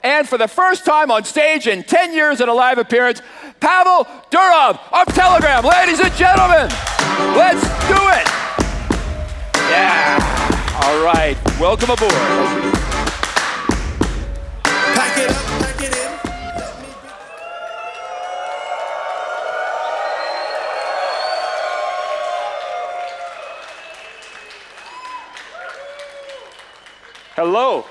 and for the first time on stage in 10 years in a live appearance, Pavel Durov of Telegram. Ladies and gentlemen, let's do it. Yeah. All right. Welcome aboard. Pack it up, pack it in. Hello.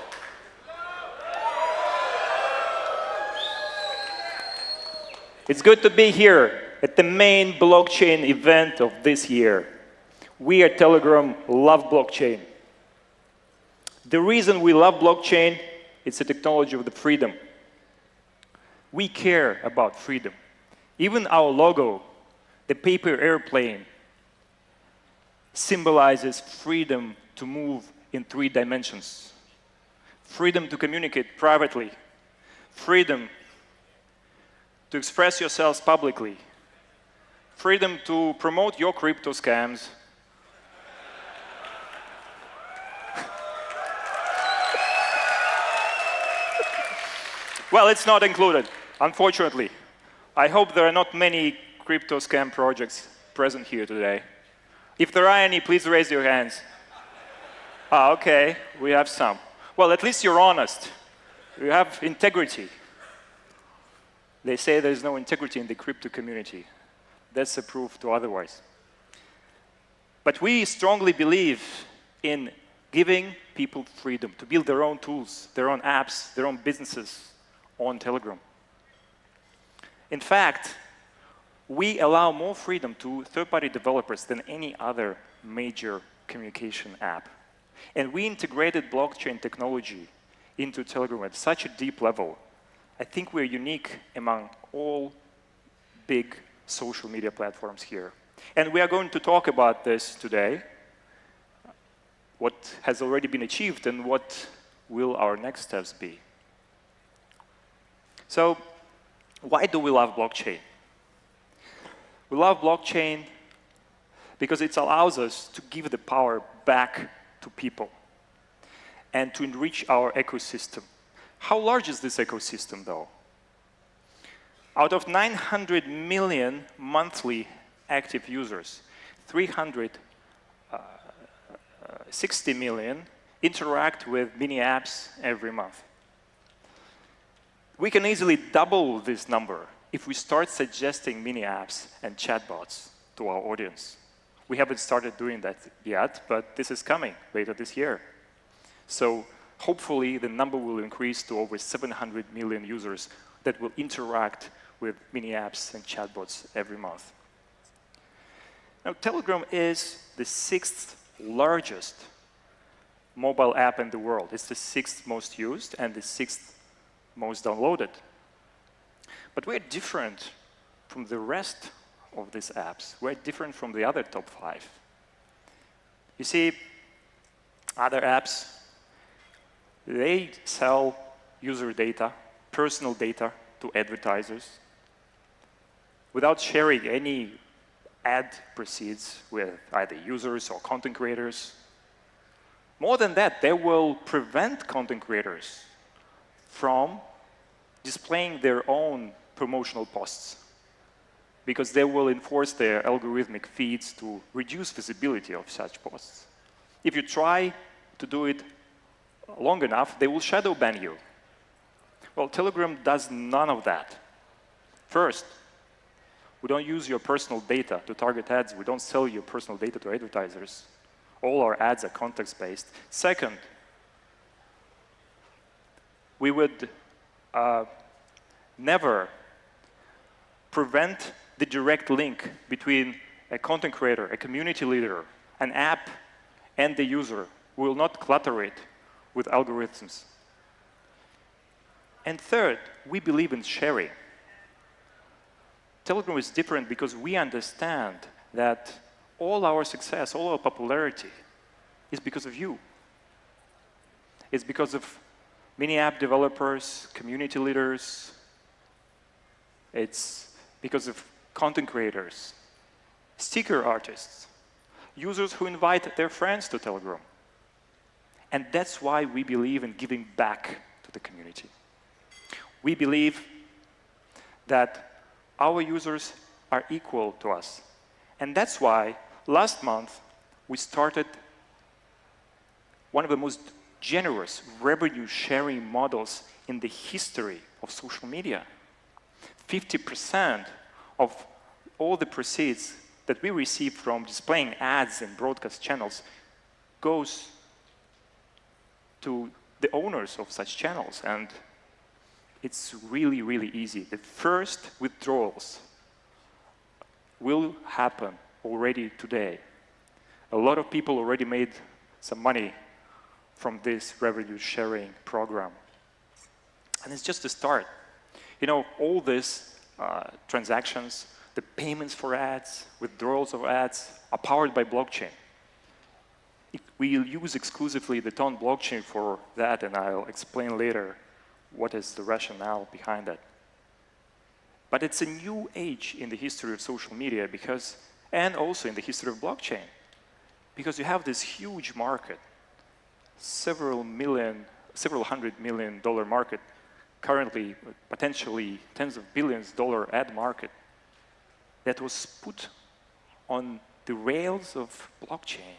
It's good to be here at the main blockchain event of this year. We at Telegram love blockchain. The reason we love blockchain is the technology of the freedom. We care about freedom. Even our logo, the paper airplane, symbolizes freedom to move in 3 dimensions. Freedom to communicate privately, freedom to express yourselves publicly, freedom to promote your crypto scams, well, it's not included, unfortunately. I hope there are not many crypto scam projects present here today. If there are any, please raise your hands. Ah, okay, we have some. Well, at least you're honest. You have integrity. They say there's no integrity in the crypto community. That's a proof to otherwise. But we strongly believe in giving people freedom to build their own tools, their own apps, their own businesses on Telegram. In fact, we allow more freedom to third-party developers than any other major communication app. And we integrated blockchain technology into Telegram at such a deep level. I think we're unique among all big social media platforms here. And we are going to talk about this today, what has already been achieved and what will our next steps be. So, why do we love blockchain? We love blockchain because it allows us to give the power back to people and to enrich our ecosystem. How large is this ecosystem, though? Out of 900 million monthly active users, 360 million interact with mini apps every month. We can easily double this number if we start suggesting mini apps and chatbots to our audience. We haven't started doing that yet, but this is coming later this year. So hopefully the number will increase to over 700 million users that will interact with mini apps and chatbots every month. Now, Telegram is the 6th largest mobile app in the world. It's the 6th most used and the 6th most downloaded. But we're different from the rest of these apps. We're different from the other top 5. You see, other apps, they sell user data, personal data to advertisers without sharing any ad proceeds with either users or content creators. More than that, they will prevent content creators from displaying their own promotional posts because they will enforce their algorithmic feeds to reduce visibility of such posts. If you try to do it long enough, they will shadow ban you. Well, Telegram does none of that. First, we don't use your personal data to target ads. We don't sell your personal data to advertisers. All our ads are context-based. Second, we would never prevent the direct link between a content creator, a community leader, an app, and the user. We will not clutter it with algorithms. And third, we believe in sharing. Telegram is different because we understand that all our success, all our popularity is because of you. It's because of mini app developers, community leaders. It's because of content creators, sticker artists, users who invite their friends to Telegram. And that's why we believe in giving back to the community. We believe that our users are equal to us. And that's why last month we started one of the most generous revenue sharing models in the history of social media. 50% of all the proceeds that we receive from displaying ads in broadcast channels goes to the owners of such channels. And it's really, really easy. The first withdrawals will happen already today. A lot of people already made some money from this revenue sharing program. And it's just a start. You know, all these transactions, the payments for ads, withdrawals of ads, are powered by blockchain. We'll use exclusively the TON blockchain for that, and I'll explain later what is the rationale behind that. But it's a new age in the history of social media because, and also in the history of blockchain, because you have this huge market, several $100 million market, currently potentially tens of billions dollar ad market that was put on the rails of blockchain.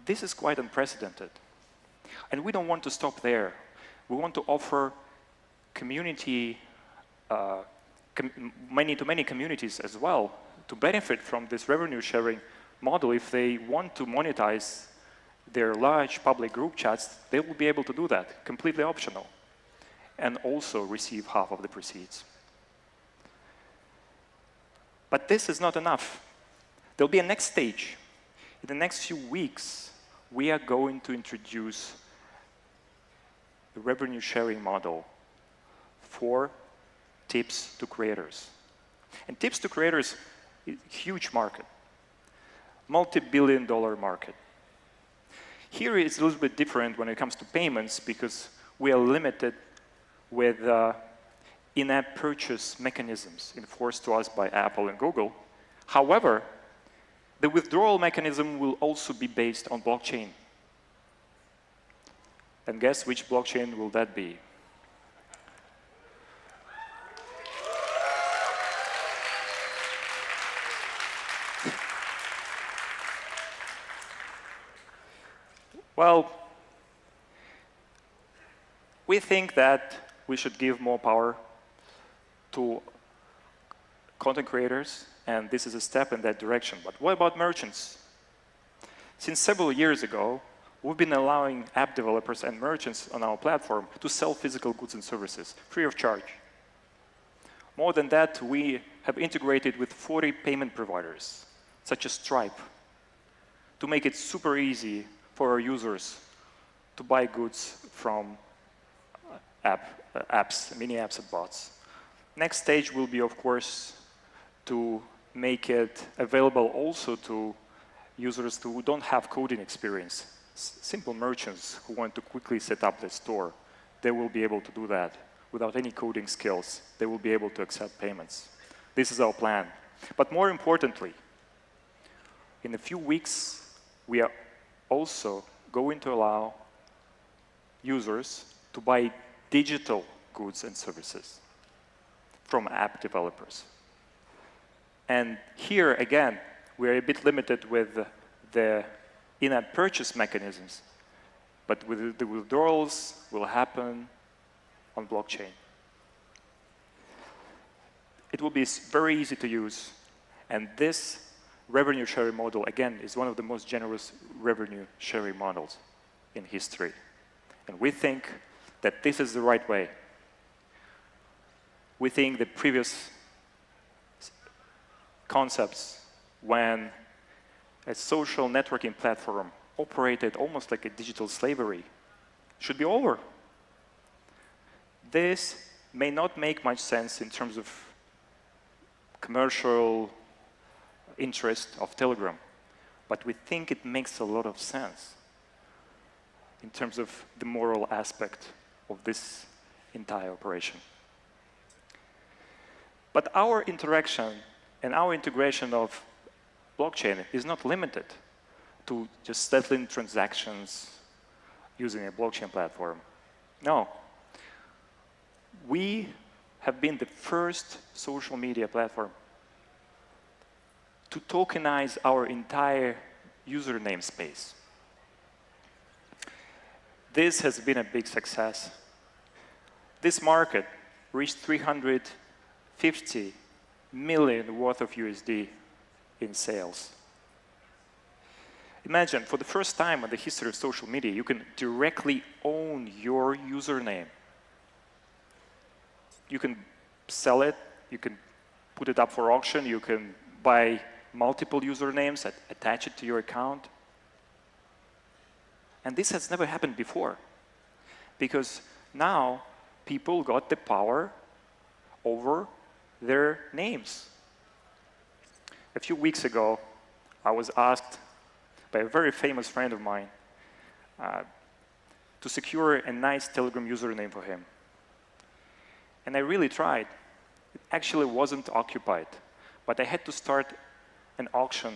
This is quite unprecedented. And we don't want to stop there. We want to offer community, many communities as well to benefit from this revenue sharing model. If they want to monetize their large public group chats, they will be able to do that, completely optional, and also receive half of the proceeds. But this is not enough. There'll be a next stage. In the next few weeks, we are going to introduce the revenue sharing model for tips to creators. And tips to creators is a huge market, multi-billion-dollar market. Here it's a little bit different when it comes to payments because we are limited with in-app purchase mechanisms enforced to us by Apple and Google. However, the withdrawal mechanism will also be based on blockchain. And guess which blockchain will that be? Well, we think that we should give more power to content creators, and this is a step in that direction. But what about merchants? Since several years ago, we've been allowing app developers and merchants on our platform to sell physical goods and services free of charge. More than that, we have integrated with 40 payment providers, such as Stripe, to make it super easy for our users to buy goods from apps, mini apps and bots. Next stage will be, of course, to make it available also to users who don't have coding experience. Simple merchants who want to quickly set up their store, they will be able to do that without any coding skills. They will be able to accept payments. This is our plan. But more importantly, in a few weeks, we are also going to allow users to buy digital goods and services from app developers. And here, again, we're a bit limited with the in-app purchase mechanisms, but with the withdrawals will happen on blockchain. It will be very easy to use, and this revenue sharing model, again, is one of the most generous revenue sharing models in history. And we think that this is the right way. We think the previous concepts, when a social networking platform operated almost like a digital slavery, should be over. This may not make much sense in terms of commercial interest of Telegram, but we think it makes a lot of sense in terms of the moral aspect of this entire operation. But our interaction and our integration of blockchain is not limited to just settling transactions using a blockchain platform. No. We have been the first social media platform to tokenize our entire user namespace. This has been a big success. This market reached 350 million worth of USD in sales. Imagine, for the first time in the history of social media, you can directly own your username. You can sell it, you can put it up for auction, you can buy multiple usernames, attach it to your account. And this has never happened before, because now people got the power over their names. A few weeks ago, I was asked by a very famous friend of mine to secure a nice Telegram username for him. And I really tried. It actually wasn't occupied, but I had to start an auction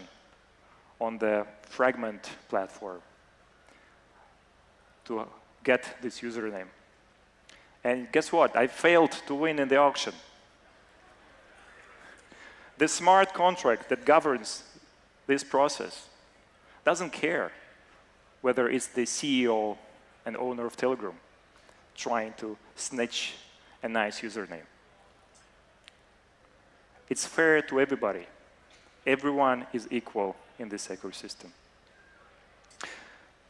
on the Fragment platform to get this username. And guess what? I failed to win in the auction. The smart contract that governs this process doesn't care whether it's the CEO and owner of Telegram trying to snatch a nice username. It's fair to everybody. Everyone is equal in this ecosystem.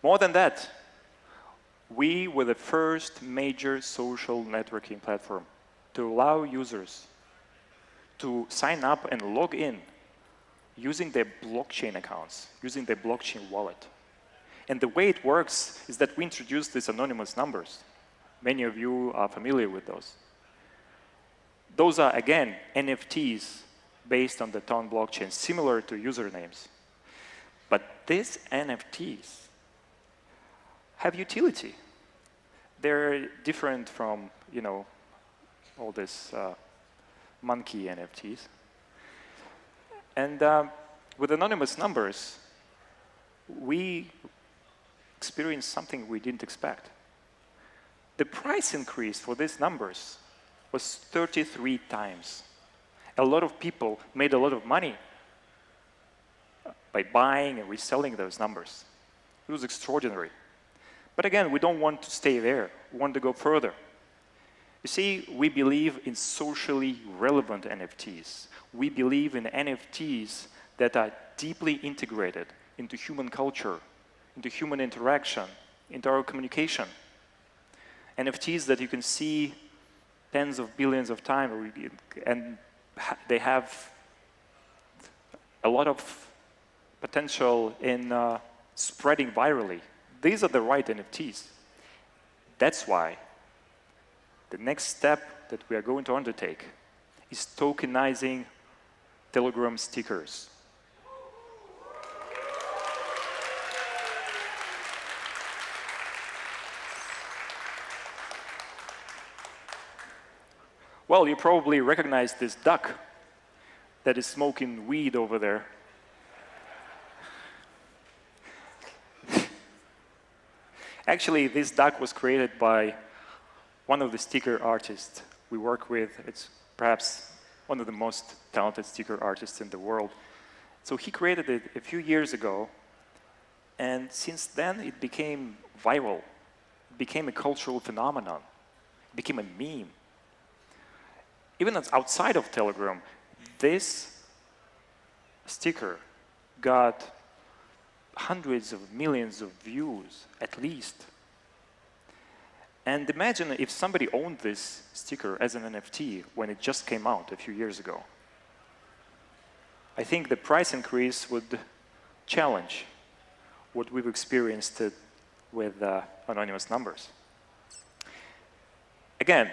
More than that, we were the first major social networking platform to allow users to sign up and log in using their blockchain accounts, using their blockchain wallet. And the way it works is that we introduced these anonymous numbers. Many of you are familiar with those. Those are, again, NFTs based on the TON blockchain, similar to usernames. But these NFTs have utility. They're different from, all this monkey NFTs. And with anonymous numbers, we experienced something we didn't expect. The price increase for these numbers was 33 times. A lot of people made a lot of money by buying and reselling those numbers. It was extraordinary. But again, we don't want to stay there. We want to go further. You see, we believe in socially relevant NFTs. We believe in NFTs that are deeply integrated into human culture, into human interaction, into our communication. NFTs that you can see tens of billions of times, and they have a lot of potential in spreading virally. These are the right NFTs. That's why the next step that we are going to undertake is tokenizing Telegram stickers. Well, you probably recognize this duck that is smoking weed over there. Actually, this duck was created by one of the sticker artists we work with. It's perhaps one of the most talented sticker artists in the world. So he created it a few years ago, and since then it became viral. It became a cultural phenomenon. It became a meme. Even outside of Telegram, this sticker got hundreds of millions of views, at least. And imagine if somebody owned this sticker as an NFT when it just came out a few years ago. I think the price increase would challenge what we've experienced with anonymous numbers. Again,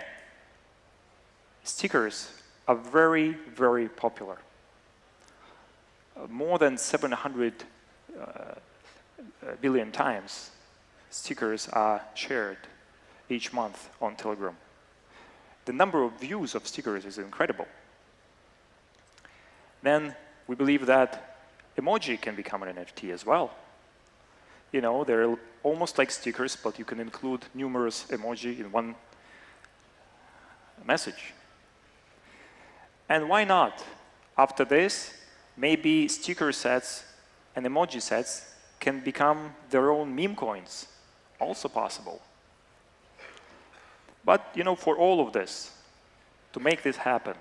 stickers are very, very popular. More than 700 billion times stickers are shared each month on Telegram. The number of views of stickers is incredible. Then we believe that emoji can become an NFT as well. You know, they're almost like stickers, but you can include numerous emoji in one message. And why not? After this, maybe sticker sets and emoji sets can become their own meme coins. Also possible. But, you know, for all of this, to make this happen,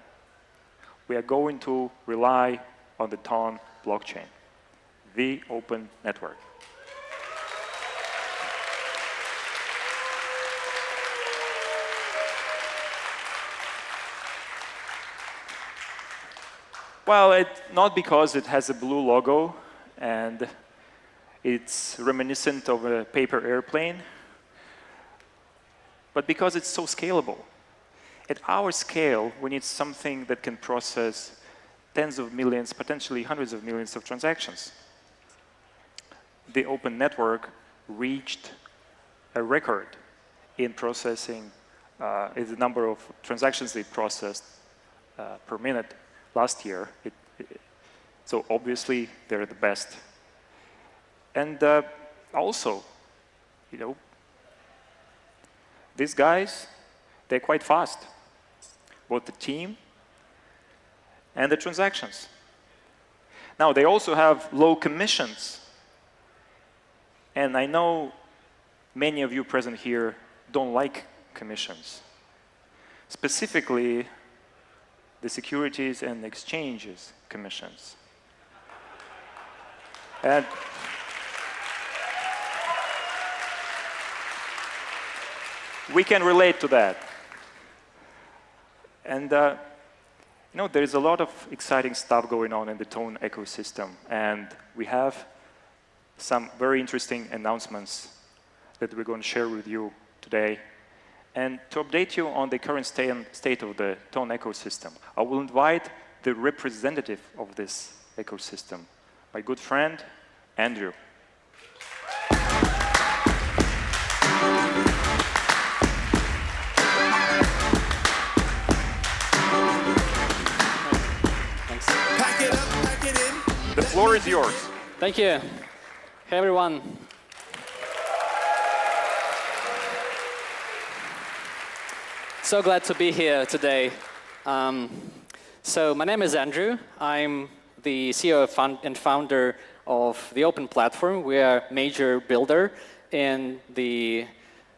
we are going to rely on the TON blockchain, the open network. Well, not because it has a blue logo and it's reminiscent of a paper airplane, but because it's so scalable. At our scale, we need something that can process tens of millions, potentially hundreds of millions of transactions. The open network reached a record in processing the number of transactions they processed per minute last year. So obviously, they're the best. And also, you know, these guys, they're quite fast, both the team and the transactions. Now, they also have low commissions. And I know many of you present here don't like commissions. Specifically, the Securities and Exchanges commissions. And we can relate to that. And you know, there is a lot of exciting stuff going on in the TON ecosystem, and we have some very interesting announcements that we're going to share with you today. And to update you on the current state of the TON ecosystem, I will invite the representative of this ecosystem, my good friend, Andrew. Thanks. Pack it up, pack it in. The floor is yours. Thank you. Hey, everyone. So glad to be here today. So my name is Andrew. I'm the CEO and founder of the Open Platform. We are a major builder in the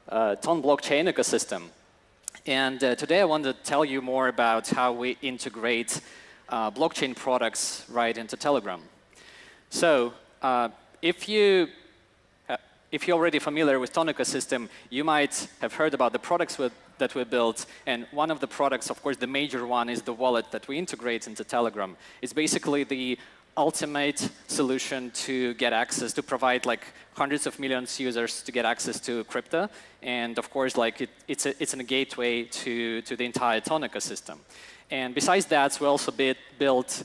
TON blockchain ecosystem. And today I want to tell you more about how we integrate blockchain products right into Telegram. So if you're already familiar with TON ecosystem, you might have heard about the products that we built. And one of the products, of course, the major one is the wallet that we integrate into Telegram. It's basically the ultimate solution to get access, to provide like hundreds of millions of users to get access to crypto. And of course, like it's a gateway to the entire TON ecosystem. And besides that, we also built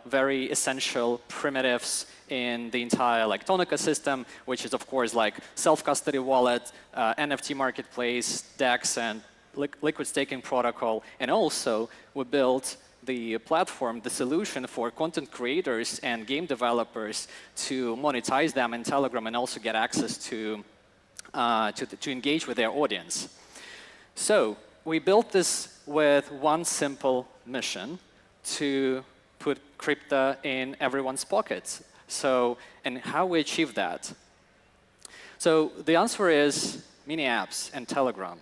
very essential primitives in the entire like TON ecosystem, which is of course like self-custody wallet, NFT marketplace, DEX, and liquid staking protocol. And also we built the platform, the solution for content creators and game developers to monetize them in Telegram and also get access to engage with their audience. So we built this with one simple mission: to put crypto in everyone's pockets. So, and how we achieve that? So the answer is mini apps and Telegram.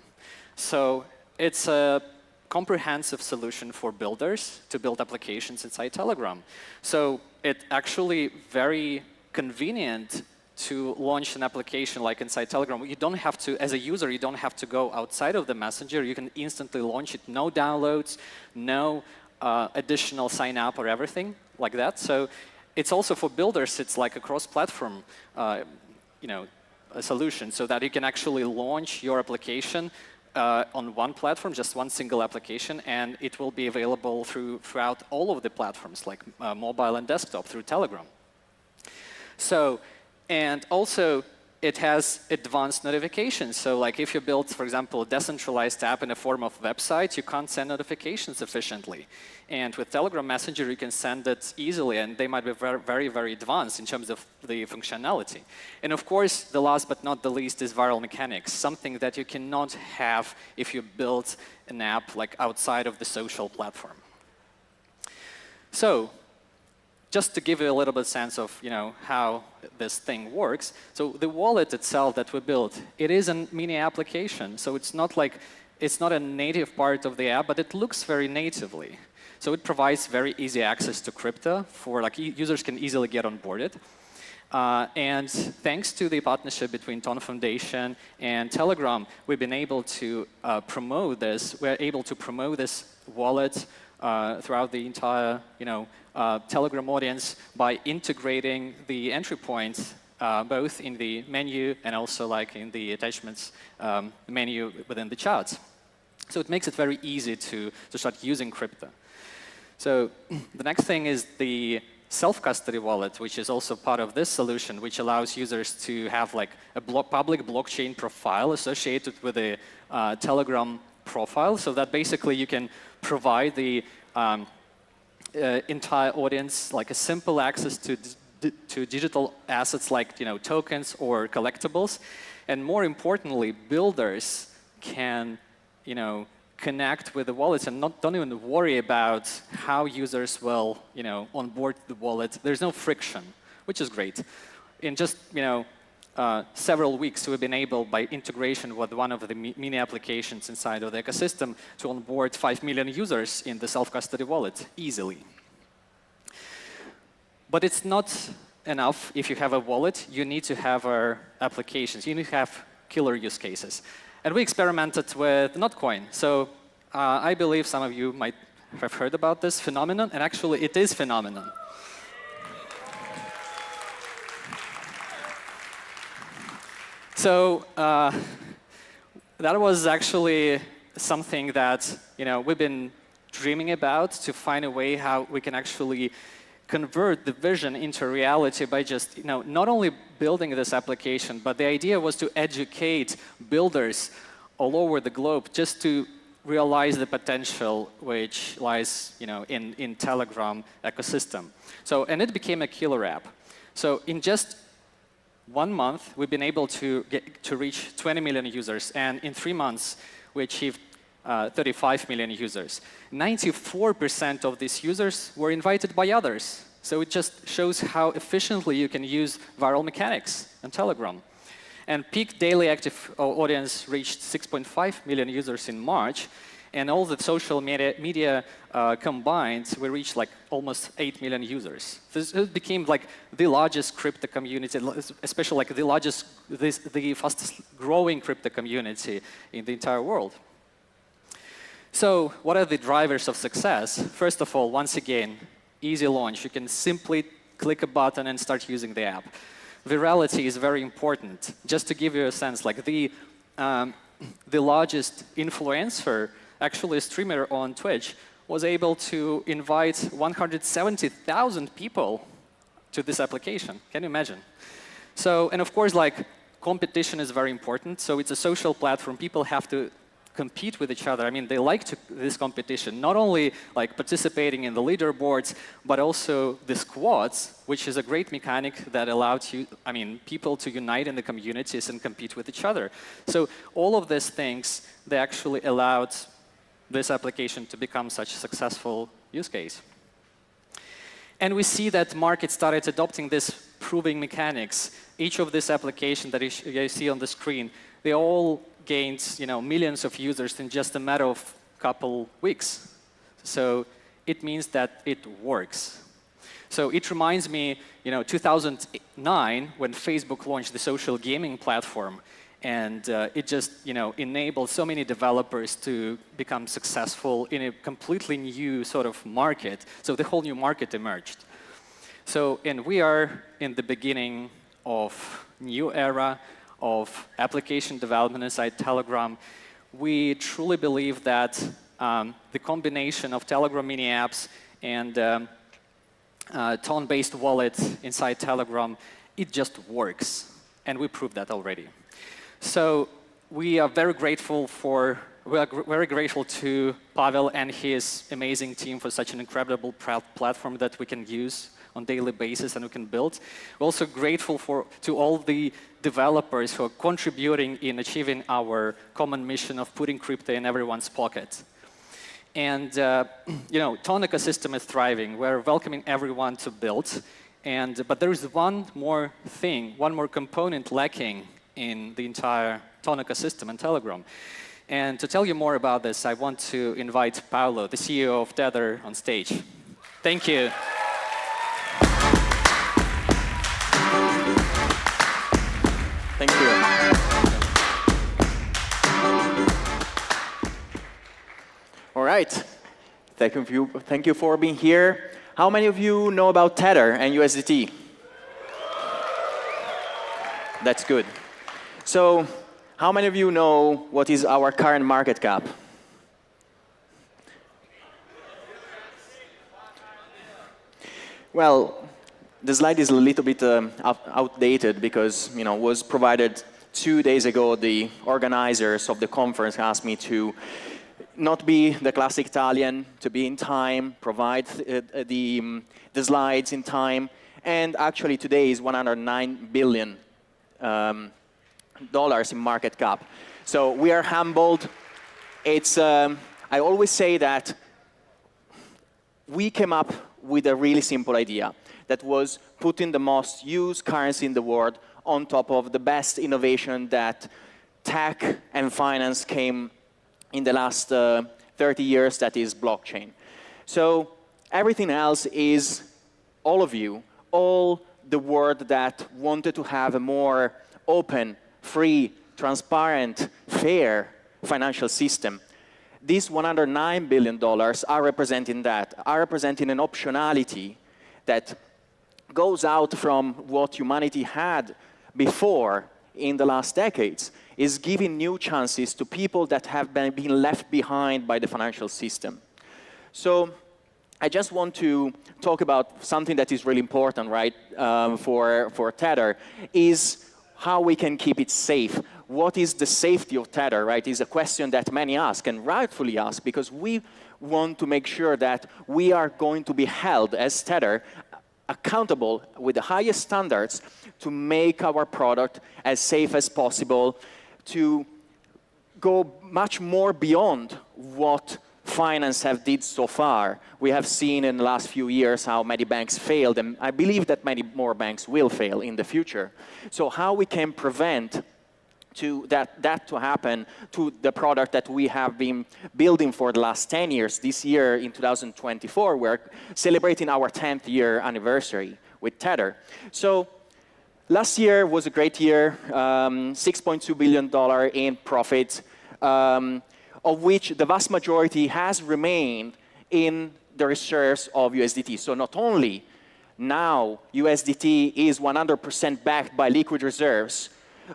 So it's a comprehensive solution for builders to build applications inside Telegram. So it's actually very convenient to launch an application like inside Telegram. You don't have to, as a user, you don't have to go outside of the messenger. You can instantly launch it, no downloads, no additional sign up or everything like that. So it's also for builders, it's like a cross-platform a solution, so that you can actually launch your application on one platform, just one single application, and it will be available throughout all of the platforms, like mobile and desktop, through Telegram. So, and also, it has advanced notifications. So like if you build, for example, a decentralized app in the form of website, you can't send notifications efficiently. And with Telegram Messenger, you can send it easily, and they might be very, very, very advanced in terms of the functionality. And of course, the last but not the least is viral mechanics, something that you cannot have if you build an app like outside of the social platform. So just to give you a little bit sense of how this thing works, so the wallet itself that we built, it is a mini application. So it's not a native part of the app, but it looks very natively. So it provides very easy access to crypto for users can easily get onboarded. And thanks to the partnership between TON Foundation and Telegram, we've been able to promote this. We're able to promote this wallet throughout the entire Telegram audience by integrating the entry points both in the menu and also like in the attachments menu within the charts. So it makes it very easy to start using crypto. So the next thing is the self-custody wallet, which is also part of this solution, which allows users to have like a public blockchain profile associated with a Telegram profile, so that basically you can provide the entire audience like a simple access to digital assets like tokens or collectibles, and more importantly, builders can connect with the wallets and don't even worry about how users will onboard the wallet. There's no friction, which is great. In just several weeks, we've been able, by integration with one of the mini applications inside of the ecosystem, to onboard 5 million users in the self-custody wallet easily. But it's not enough if you have a wallet. You need to have our applications. You need to have killer use cases. And we experimented with Notcoin. So I believe some of you might have heard about this phenomenon, and actually it is phenomenon. So that was actually something that we've been dreaming about, to find a way how we can actually convert the vision into reality by just not only building this application, but the idea was to educate builders all over the globe just to realize the potential which lies in Telegram ecosystem. So, and it became a killer app. So in just 1 month, we've been able to reach 20 million users, and in 3 months, we achieved 35 million users. 94% of these users were invited by others. So it just shows how efficiently you can use viral mechanics on Telegram. And peak daily active audience reached 6.5 million users in March. And all the social media combined, we reached like almost 8 million users. This became like the largest crypto community, especially like the fastest growing crypto community in the entire world. So what are the drivers of success? First of all, once again, easy launch. You can simply click a button and start using the app. Virality is very important. Just to give you a sense, like the largest influencer, actually a streamer on Twitch, was able to invite 170,000 people to this application. Can you imagine? So, and of course, like competition is very important. So it's a social platform. People have to compete with each other. I mean, they like this competition, not only like participating in the leaderboards, but also the squads, which is a great mechanic that allowed people to unite in the communities and compete with each other. So all of these things, they actually allowed this application to become such a successful use case. And we see that market started adopting this proving mechanics. Each of these applications that you see on the screen, they all gained millions of users in just a matter of couple weeks. So it means that it works. So it reminds me, 2009 when Facebook launched the social gaming platform, and it just enabled so many developers to become successful in a completely new sort of market. So the whole new market emerged. So, and we are in the beginning of new era of application development inside Telegram. We truly believe that the combination of Telegram mini apps and TON-based wallet inside Telegram, it just works. and we proved that already. So we are very grateful to Pavel and his amazing team for such an incredible platform that we can use on a daily basis and we can build. We're also grateful to all the developers who are contributing in achieving our common mission of putting crypto in everyone's pocket. And you know, TON ecosystem is thriving. We're welcoming everyone to build. But there is one more thing, one more component lacking in the entire TON ecosystem and Telegram. And to tell you more about this, I want to invite Paolo, the CEO of Tether, on stage. Thank you. Thank you. All right. Thank you for being here. How many of you know about Tether and USDT? That's good. So, how many of you know what is our current market cap? Well, the slide is a little bit outdated because, you know, was provided 2 days ago. The organizers of the conference asked me to not be the classic Italian, to be in time, provide the slides in time, and actually today is $109 billion in market cap. So we are humbled. It's I always say that we came up with a really simple idea that was putting the most used currency in the world on top of the best innovation that tech and finance came in the last 30 years, that is blockchain. So everything else is all of you, all the world that wanted to have a more open, free, transparent, fair financial system. These $109 billion are representing that, are representing an optionality that goes out from what humanity had before in the last decades, is giving new chances to people that have been left behind by the financial system. So I just want to talk about something that is really important, right, for Tether, is how we can keep it safe. What is the safety of Tether, right, is a question that many ask, and rightfully ask, because we want to make sure that we are going to be held as Tether accountable with the highest standards to make our product as safe as possible, to go much more beyond what finance have did so far. We have seen in the last few years how many banks failed, and I believe that many more banks will fail in the future. So how we can prevent that to happen to the product that we have been building for the last 10 years. This year, in 2024, we're celebrating our 10th year anniversary with Tether. So last year was a great year, $6.2 billion in profit, of which the vast majority has remained in the reserves of USDT. So not only now USDT is 100% backed by liquid reserves,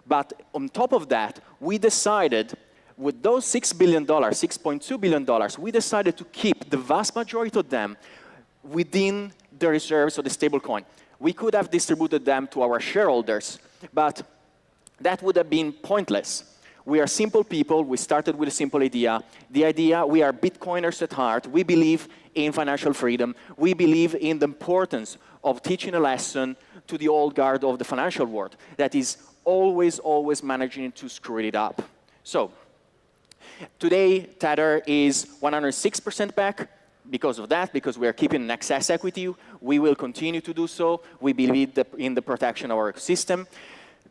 but on top of that, we decided, with those $6 billion, $6.2 billion, we decided to keep the vast majority of them within the reserves of the stablecoin. We could have distributed them to our shareholders, but that would have been pointless. We are simple people. We started with a simple idea. The idea, we are Bitcoiners at heart. We believe in financial freedom. We believe in the importance of teaching a lesson to the old guard of the financial world that is always managing to screw it up. So today, Tether is 106% back. Because of that, because we are keeping an excess equity, we will continue to do so. We believe in the protection of our system.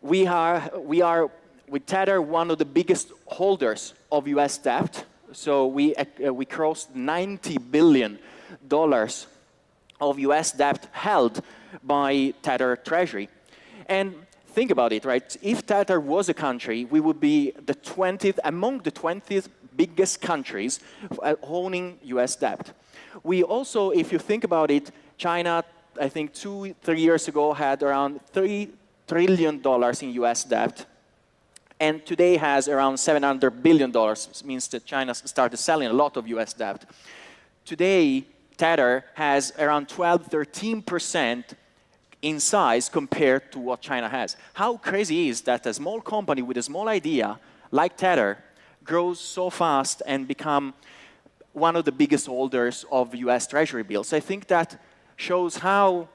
We are, with Tether, one of the biggest holders of US debt. So we crossed $90 billion of US debt held by Tether Treasury. And think about it, right? If Tether was a country, we would be the 20th, among the 20th biggest countries owning US debt. We also, if you think about it, China, I think 2-3 years ago, had around $3 trillion in US debt, and today has around $700 billion. This means that China started selling a lot of US debt. Today, Tether has around 12-13% in size compared to what China has. How crazy is that a small company with a small idea, like Tether, grows so fast and become one of the biggest holders of US Treasury bills? I think that shows how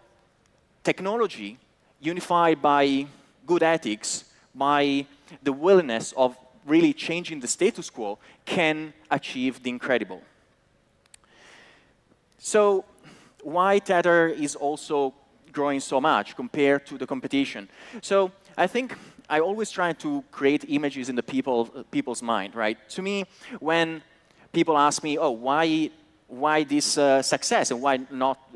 technology, unified by good ethics, by the willingness of really changing the status quo, can achieve the incredible. So why Tether is also growing so much compared to the competition? So I think I always try to create images in the people's mind, right? To me, when people ask me, oh, why this success and why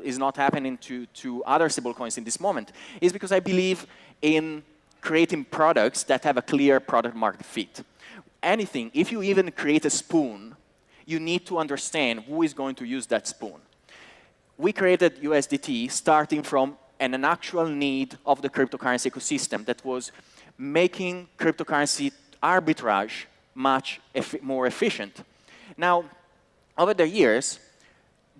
is not happening to other stablecoins in this moment, is because I believe in creating products that have a clear product market fit. Anything, if you even create a spoon, you need to understand who is going to use that spoon. We created USDT starting from an actual need of the cryptocurrency ecosystem that was making cryptocurrency arbitrage much more efficient. Now, over the years,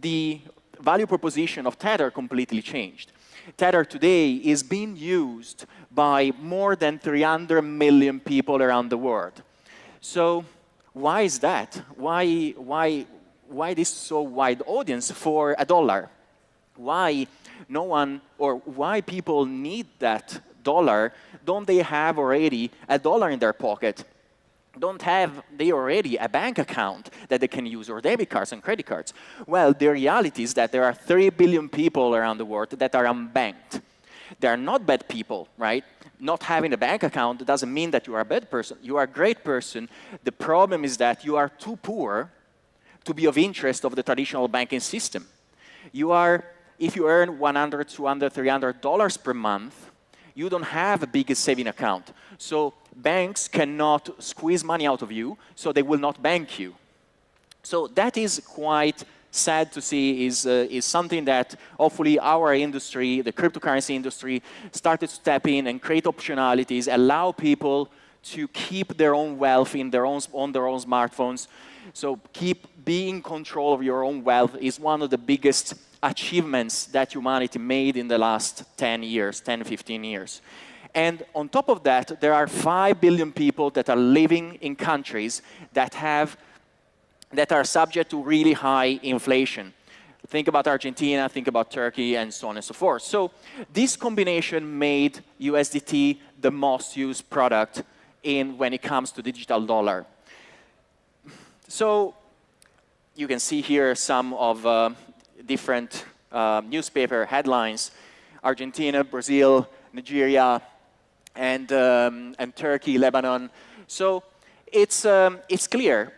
the value proposition of Tether completely changed. Tether today is being used by more than 300 million people around the world. So why is that? Why this so wide audience for $1? Why no one, or why people need that dollar? Don't they have already $1 in their pocket? Don't have they already a bank account that they can use, or debit cards and credit cards? Well, the reality is that there are 3 billion people around the world that are unbanked. They are not bad people, right? Not having a bank account doesn't mean that you are a bad person. You are a great person. The problem is that you are too poor to be of interest of the traditional banking system. You are, if you earn $100, $200, $300 per month, you don't have a big saving account. So banks cannot squeeze money out of you, so they will not bank you. So that is quite sad to see, is something that hopefully our industry, the cryptocurrency industry, started to step in and create optionalities, allow people to keep their own wealth on their own smartphones. So being in control of your own wealth is one of the biggest achievements that humanity made in the last 10 years, 10, 15 years. And on top of that, there are 5 billion people that are living in countries that are subject to really high inflation. Think about Argentina, think about Turkey, and so on and so forth. So this combination made USDT the most used product when it comes to digital dollar. So you can see here some of different newspaper headlines: Argentina, Brazil, Nigeria, and Turkey, Lebanon. So it's clear.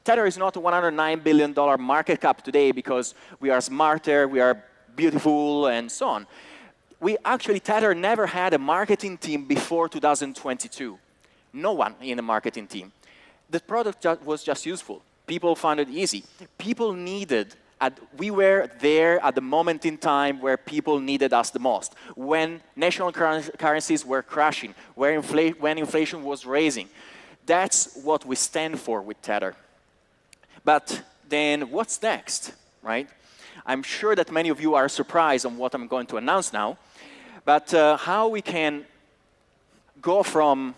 Tether is not a $109 billion market cap today because we are smarter, we are beautiful, and so on. Tether never had a marketing team before 2022. No one in the marketing team. The product was just useful. People found it easy. People needed, we were there at the moment in time where people needed us the most, when national currencies were crashing, when inflation was raising. That's what we stand for with Tether. But then what's next, right? I'm sure that many of you are surprised on what I'm going to announce now. But how we can go from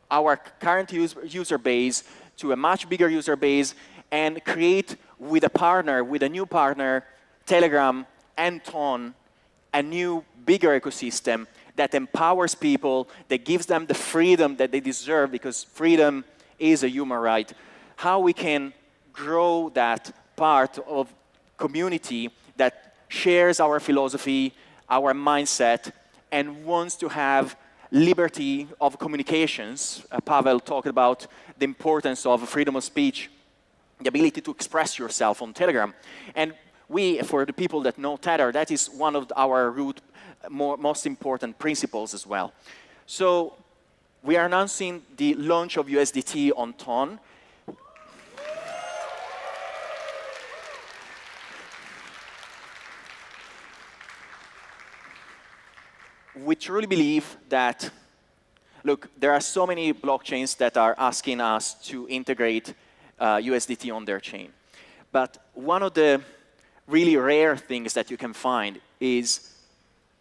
our current user base to a much bigger user base and create with a new partner, Telegram and TON, a new bigger ecosystem that empowers people, that gives them the freedom that they deserve, because freedom is a human right. How we can grow that part of community that shares our philosophy, our mindset, and wants to have liberty of communications. Pavel talked about the importance of freedom of speech, the ability to express yourself on Telegram. And for the people that know Tether, that is one of our most important principles as well. So we are announcing the launch of USDT on TON. We truly believe that, look, there are so many blockchains that are asking us to integrate USDT on their chain. But one of the really rare things that you can find is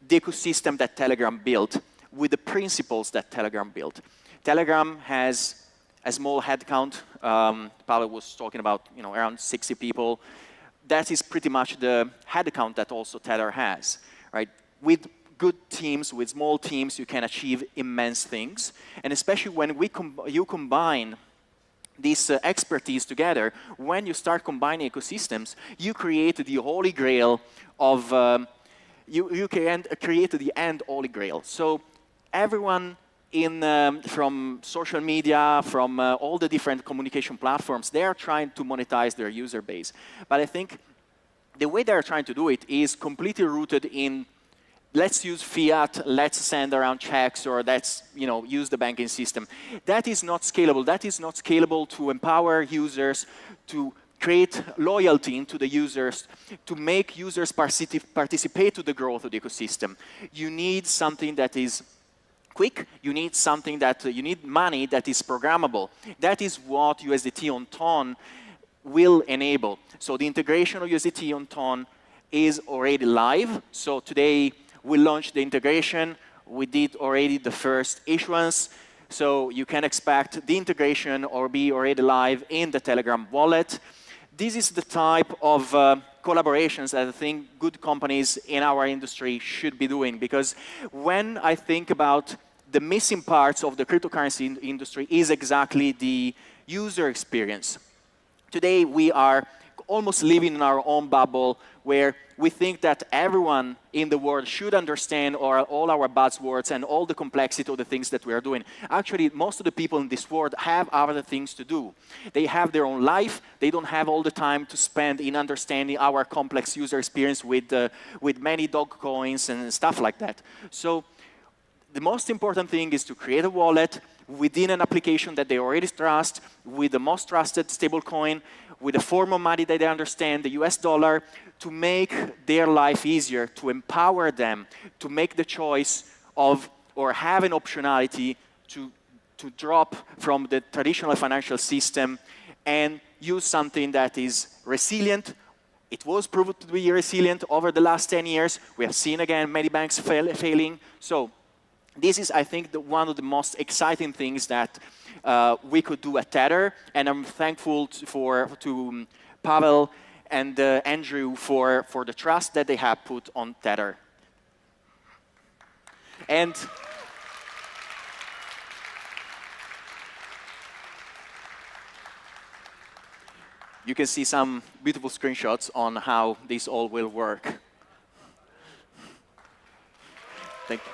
the ecosystem that Telegram built with the principles that Telegram built. Telegram has a small headcount. Paolo was talking about around 60 people. That is pretty much the headcount that also Tether has, right? With good teams, with small teams, you can achieve immense things. And especially when you combine this expertise together, when you start combining ecosystems, you create the holy grail of, you can create the end holy grail. So everyone from social media, from all the different communication platforms, they are trying to monetize their user base. But I think the way they're trying to do it is completely rooted in let's use fiat, let's send around checks, or let's use the banking system. That is not scalable. That is not scalable to empower users, to create loyalty into the users, to make users participate to the growth of the ecosystem. You need something that is quick. You need something that you need money that is programmable. That is what USDT on Ton will enable. So the integration of USDT on Ton is already live. So today we launched the integration. We did already the first issuance. So you can expect the integration or be already live in the Telegram wallet. This is the type of collaborations that I think good companies in our industry should be doing. Because when I think about the missing parts of the cryptocurrency industry is exactly the user experience. Today we are almost living in our own bubble where we think that everyone in the world should understand all our buzzwords and all the complexity of the things that we are doing. Actually, most of the people in this world have other things to do. They have their own life. They don't have all the time to spend in understanding our complex user experience with many dog coins and stuff like that. So the most important thing is to create a wallet within an application that they already trust, with the most trusted stablecoin, with a form of money that they understand, the US dollar, to make their life easier, to empower them, to make the choice of, or have an optionality to drop from the traditional financial system and use something that is resilient. It was proven to be resilient over the last 10 years. We have seen, again, many banks failing. So this is, I think, one of the most exciting things that we could do at Tether, and I'm thankful to Pavel and Andrew for the trust that they have put on Tether. And you can see some beautiful screenshots on how this all will work. Thank you.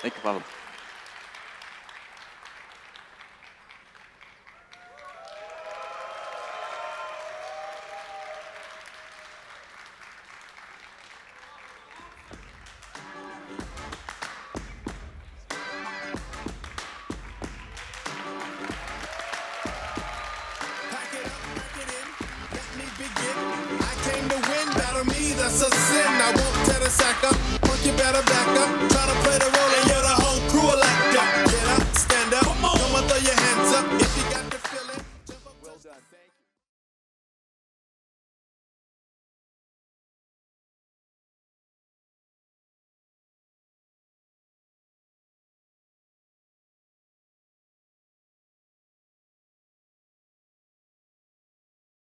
Thank you, Paolo. Pack it up, pack it in, let me begin. I came to win, battle me, that's a sin. I won't tear the sack up.